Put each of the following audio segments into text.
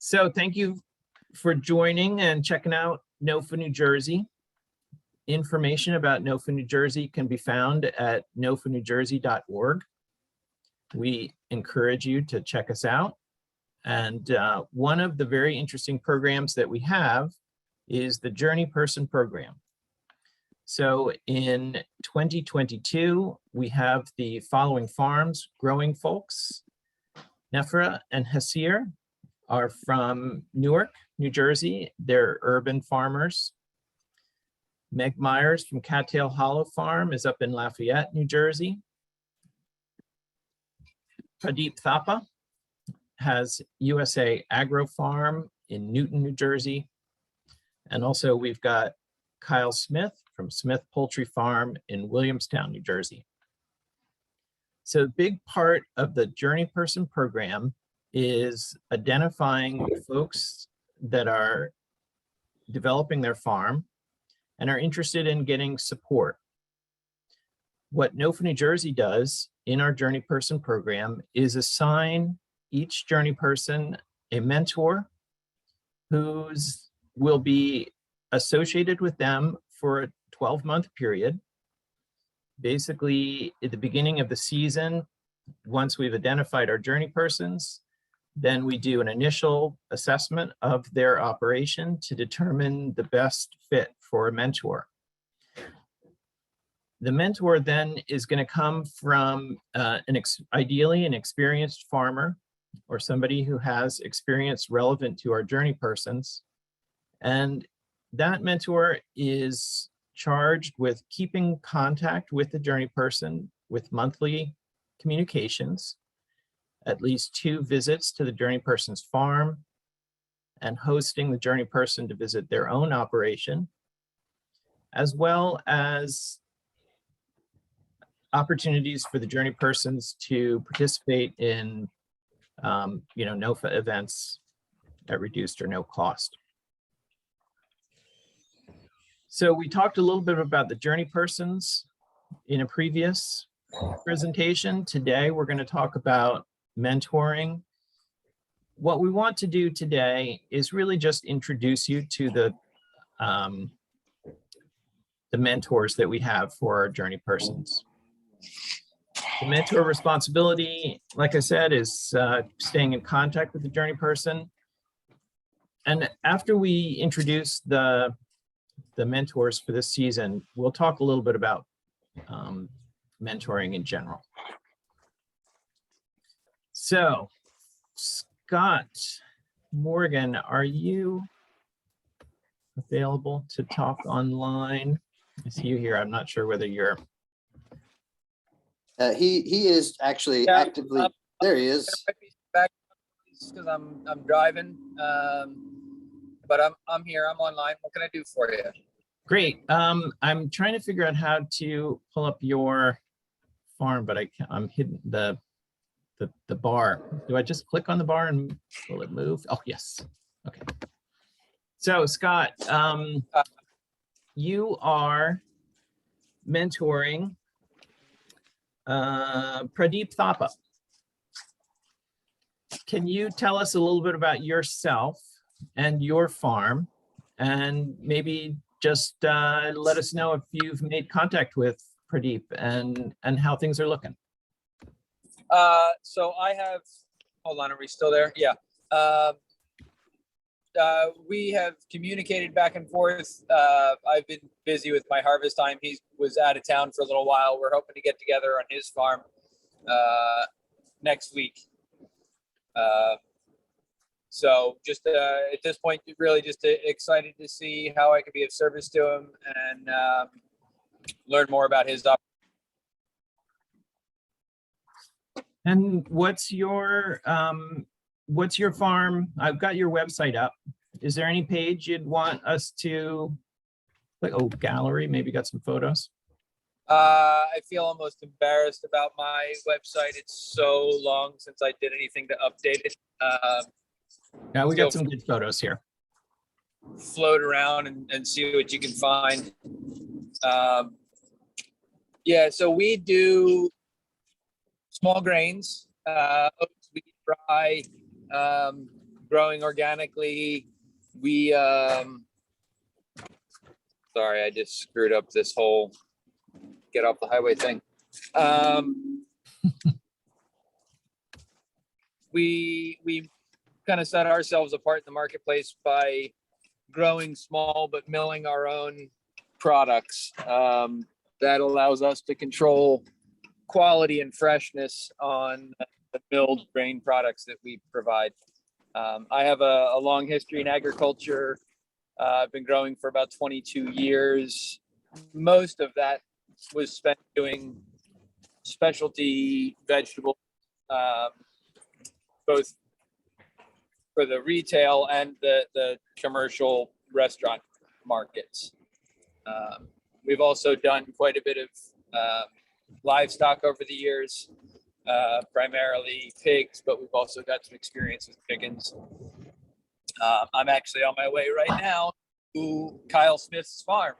So thank you for joining and checking out NOFA New Jersey. Information about NOFA New Jersey can be found at nofanewjersey.org. We encourage you to check us out. And one of the very interesting programs that we have is the JourneyPerson program. So in 2022, we have the following farms growing folks. Nefra and Hasir are from Newark, New Jersey. They're urban farmers. Meg Myers from Cattail Hollow Farm is up in Lafayette, New Jersey. Pradeep Thapa has USA Agro Farm in Newton, New Jersey. And also we've got Kyle Smith from Smith Poultry Farm in Williamstown, New Jersey. So a big part of the JourneyPerson program is identifying folks that are developing their farm and are interested in getting support. What NOFA New Jersey does in our JourneyPerson program is assign each JourneyPerson a mentor who will be associated with them for a 12-month period. Basically, at the beginning of the season, once we've identified our JourneyPersons, then we do an initial assessment of their operation to determine the best fit for a mentor. The mentor then is going to come from ideally an experienced farmer or somebody who has experience relevant to our JourneyPersons. And that mentor is charged with keeping contact with the JourneyPerson with monthly communications, at least 2 visits to the JourneyPerson's farm, and hosting the JourneyPerson to visit their own operation, as well as opportunities for the JourneyPersons to participate in NOFA events at reduced or no cost. So we talked a little bit about the JourneyPersons in a previous presentation. Today, we're going to talk about mentoring. What we want to do today is really just introduce you to the mentors that we have for our JourneyPersons. The mentor responsibility, like I said, is staying in contact with the JourneyPerson. And after we introduce the mentors for this season, we'll talk a little bit about mentoring in general. So, Scott Morgan, are you available to talk online? I see you here. I'm not sure whether you're. He is actually actively. There he is. Back because I'm driving, but I'm here. I'm online. What can I do for you? Great. I'm trying to figure out how to pull up your farm, but I'm hitting the bar. Do I just click on the bar and will it move? Oh, yes. Okay. So Scott, you are mentoring Pradeep Thapa. Can you tell us a little bit about yourself and your farm, and maybe just let us know if you've made contact with Pradeep and how things are looking? So I have, hold on, are we still there? Yeah. We have communicated back and forth. I've been busy with my harvest time. He was out of town for a little while. We're hoping to get together on his farm next week. So just at this point, really just excited to see how I can be of service to him and learn more about his operation. And what's your farm? I've got your website up. Is there any page you'd want us to click? Oh, gallery, maybe got some photos. I feel almost embarrassed about my website. It's so long since I did anything to update it. Yeah, we got some good photos here. Float around and see what you can find. Yeah, so we do small grains, oats, wheat, rye, growing organically. We, sorry, I just screwed up this whole get off the highway thing. We kind of set ourselves apart in the marketplace by growing small but milling our own products. That allows us to control quality and freshness on the milled grain products that we provide. I have a long history in agriculture. I've been growing for about 22 years. Most of that was spent doing specialty vegetables, both for the retail and the commercial restaurant markets. We've also done quite a bit of livestock over the years, primarily pigs, but we've also got some experience with chickens. I'm actually on my way right now to Kyle Smith's farm,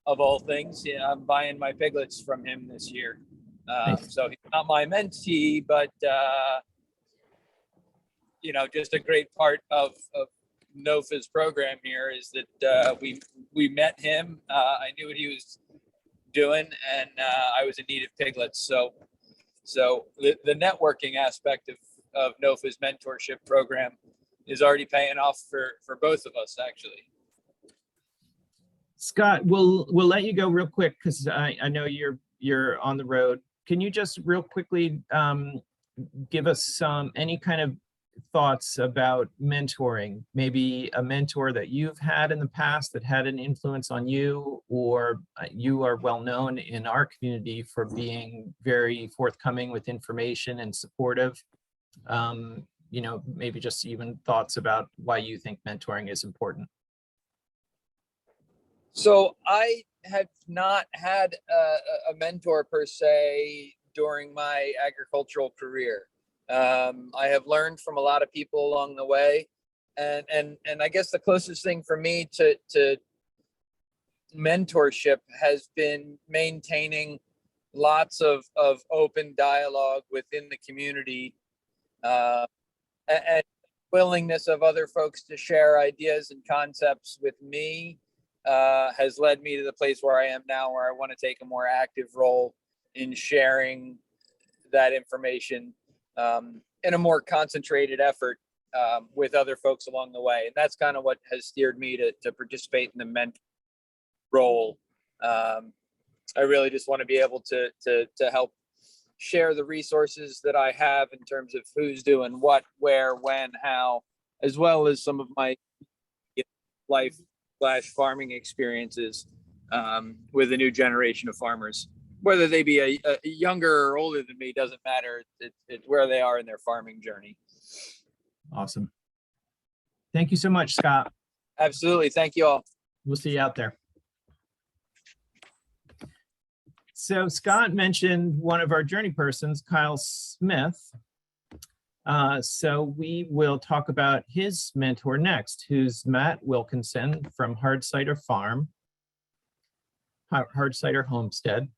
of all things. Yeah, I'm buying my piglets from him this year. Nice. So he's not my mentee, but you know, just a great part of NOFA's program here is that we met him. I knew what he was doing, and I was in need of piglets. So the networking aspect of NOFA's mentorship program is already paying off for both of us, actually. Scott, we'll let you go real quick because I know you're on the road. Can you just real quickly give us any kind of thoughts about mentoring? Maybe a mentor that you've had in the past that had an influence on you, or you are well known in our community for being very forthcoming with information and supportive. You know, maybe just even thoughts about why you think mentoring is important. So I have not had a mentor per se during my agricultural career. I have learned from a lot of people along the way, and I guess the closest thing for me to mentorship has been maintaining lots of open dialogue within the community, and willingness of other folks to share ideas and concepts with me has led me to the place where I am now, where I want to take a more active role in sharing that information in a more concentrated effort with other folks along the way. And that's kind of what has steered me to participate in the mentor role. I really just want to be able to help share the resources that I have in terms of who's doing what, where, when, how, as well as some of my life/farming experiences with a new generation of farmers. Whether they be a younger or older than me, doesn't matter. It's where they are in their farming journey. Awesome. Thank you so much, Scott. Absolutely. Thank you all. We'll see you out there. So Scott mentioned one of our journey persons, Kyle Smith. So we will talk about his mentor next, who's Matt Wilkinson from Hardcider Homestead.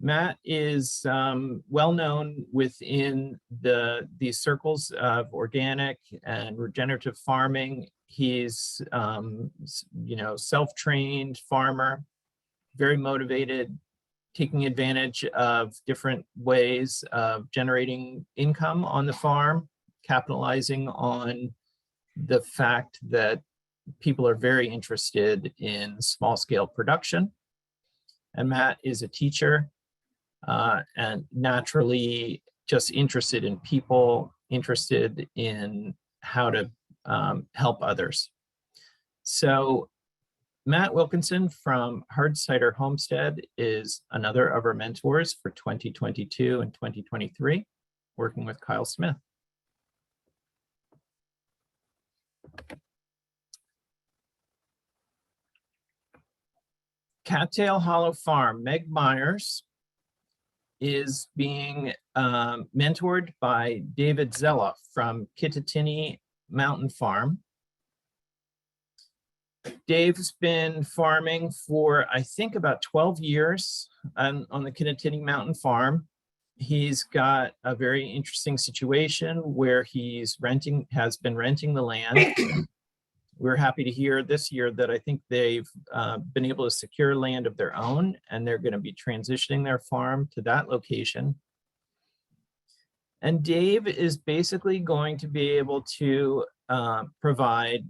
Matt is well known within these circles of organic and regenerative farming. He's self-trained farmer, very motivated, taking advantage of different ways of generating income on the farm, capitalizing on the fact that people are very interested in small-scale production. And Matt is a teacher and naturally just interested in people, interested in how to help others. So Matt Wilkinson from Hardcider Homestead is another of our mentors for 2022 and 2023, working with Kyle Smith. Cattail Hollow Farm, Meg Myers is being mentored by David Zella from Kittatinny Mountain Farm. Dave's been farming for, I think, about 12 years on the Kittatinny Mountain Farm. He's got a very interesting situation where has been renting the land. We're happy to hear this year that I think they've been able to secure land of their own, and they're going to be transitioning their farm to that location. And Dave is basically going to be able to provide,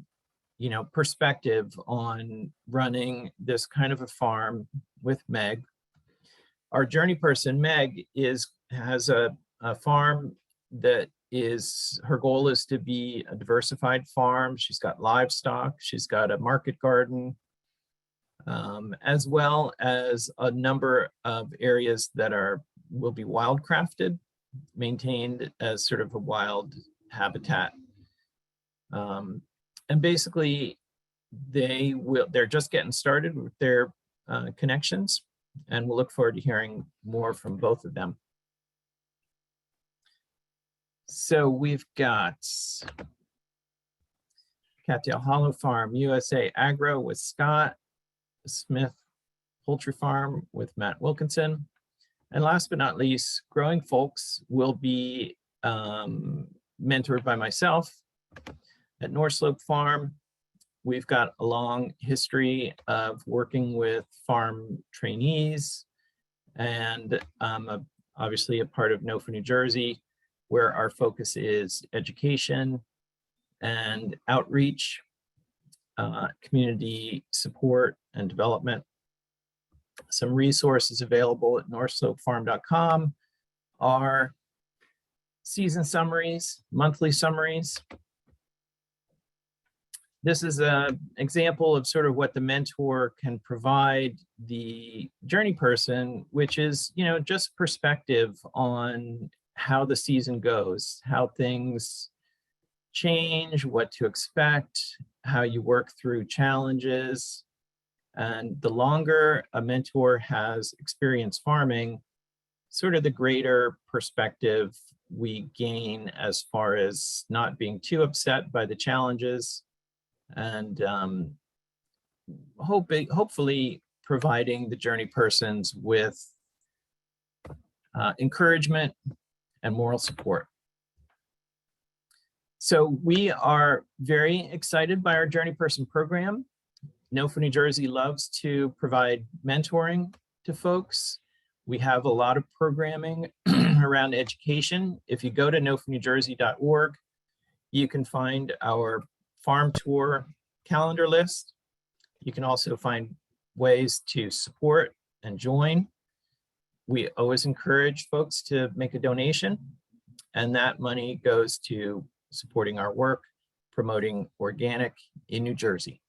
perspective on running this kind of a farm with Meg. Our journey person, Meg, has a farm that her goal is to be a diversified farm. She's got livestock, she's got a market garden, as well as a number of areas that will be wildcrafted, maintained as sort of a wild habitat. And basically they're just getting started with their connections, and we'll look forward to hearing more from both of them. So we've got Cattail Hollow Farm, USA Agro with Scott, Smith Poultry Farm with Matt Wilkinson. And last but not least, Growing Folks will be mentored by myself at North Slope Farm. We've got a long history of working with farm trainees, and obviously a part of NOFA New Jersey, where our focus is education and outreach, community support and development. Some resources available at northslopefarm.com are season summaries, monthly summaries. This is an example of sort of what the mentor can provide the journey person, which is, just perspective on how the season goes, how things change, what to expect, how you work through challenges. And the longer a mentor has experience farming, sort of the greater perspective we gain as far as not being too upset by the challenges, and hopefully providing the journey persons with encouragement and moral support. So we are very excited by our Journey Person program. NOFA New Jersey loves to provide mentoring to folks. We have a lot of programming around education. If you go to nofanewjersey.org, you can find our farm tour calendar list. You can also find ways to support and join. We always encourage folks to make a donation, and that money goes to supporting our work, promoting organic in New Jersey.